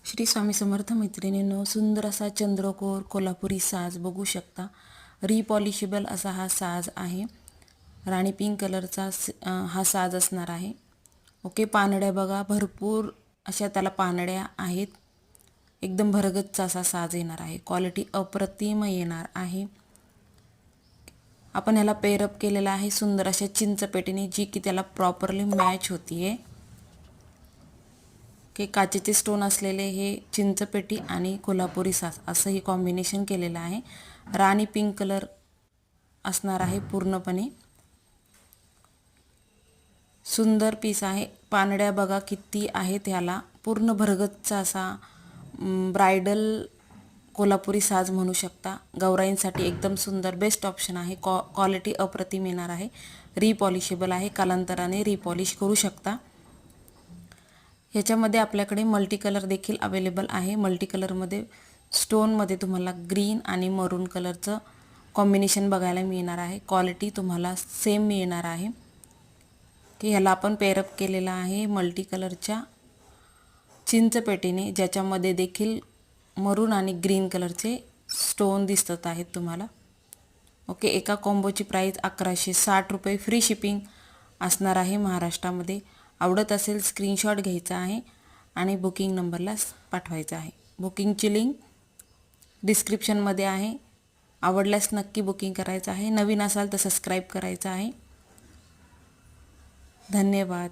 श्री स्वामी समर्थ मैत्रिणींनो, सुंदर असा चंद्रकोर कोल्हापुरी साज बघू शकता। रिपॉलिशेबल असा हा साज आहे। राणी पिंक कलरचा हा साज असणार आहे। ओके, पानड्या बघा, भरपूर अशा त्याला पानड्या आहेत। एकदम भरगच्च असा साज येणार आहे। क्वालिटी अप्रतिम येणार आहे। आपण ह्याला पेअरअप केलेला आहे सुंदर अशा चिंचपेटीने, जी की त्याला प्रॉपरली मॅच होतीये। के काचेचे स्टोन असलेले हे चिंचपेटी आणि कोल्हापुरी साज असं हे कॉम्बिनेशन केलेलं आहे। राणी पिंक कलर असणार आहे पूर्णपणे। सुंदर पीस आहे। पानड्या बघा किती आहेत ह्याला। पूर्ण भरगच्च असा ब्राइडल कोल्हापुरी साज म्हणू शकता। गौराईंसाठी एकदम सुंदर बेस्ट ऑप्शन आहे। क्वालिटी अप्रतिम येणार आहे। रिपॉलिशेबल आहे, कालांतराने रिपॉलिश करू शकता। ह्याच्यामध्ये आपल्याकडे मल्टी कलर देखील अवेलेबल आहे। मल्टी कलरमध्ये स्टोनमध्ये तुम्हाला ग्रीन आणि मरून कलरचं कॉम्बिनेशन बघायला मिळणार आहे। क्वालिटी तुम्हाला सेम मिळणार आहे की ह्याला आपण पेअरअप केलेला आहे मल्टी कलरच्या चिंचपेटीने, ज्याच्यामध्ये देखील मरून आणि ग्रीन कलरचे स्टोन दिसत आहेत तुम्हाला। ओके, एका कॉम्बोची प्राइस 1160 रुपये, फ्री शिपिंग असणार आहे महाराष्ट्रामध्ये। आवडत असेल स्क्रीनशॉट घ्यायचा आहे आणि बुकिंग नंबरला पाठवायचा आहे। बुकिंगची लिंक डिस्क्रिप्शनमध्ये आहे। आवडल्यास नक्की बुकिंग करायचं आहे। नवीन असाल तर सबस्क्राईब करायचं आहे। धन्यवाद।